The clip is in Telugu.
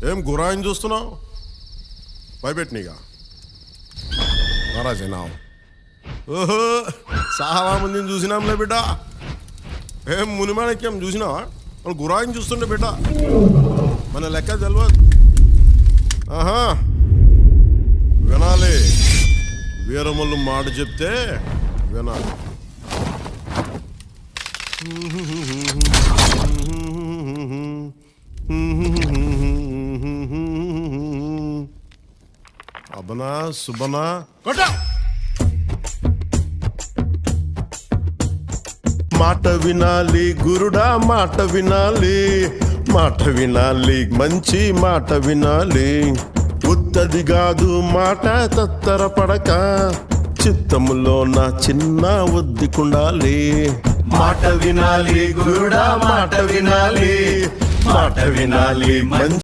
ఏం గురాయిని చూస్తున్నావు? భయపెట్టినీగా మహారాజేనా? ఓహో, చాలా మందిని చూసినాంలే బిడ్డ. ఏం మునిమాణిక్యం చూసినావా? మన గురాయిని చూస్తుండే బిడ్డ, మన లెక్క తెలియదు. ఆహా, వినాలి. వీరమల్లు మాట చెప్తే వినాలి. అబనా సుబనా కొట్ట. మాట వినాలి గురుడా, మాట వినాలి, మాట వినాలి, మంచి మాట వినాలి. ఉత్తది కాదు మాట తత్తర పడక, చిత్తములో నా చిన్న ఒద్దికుండాలి. మాట వినాలి గురుడా, మాట వినాలి, మాట వినాలి, మంచి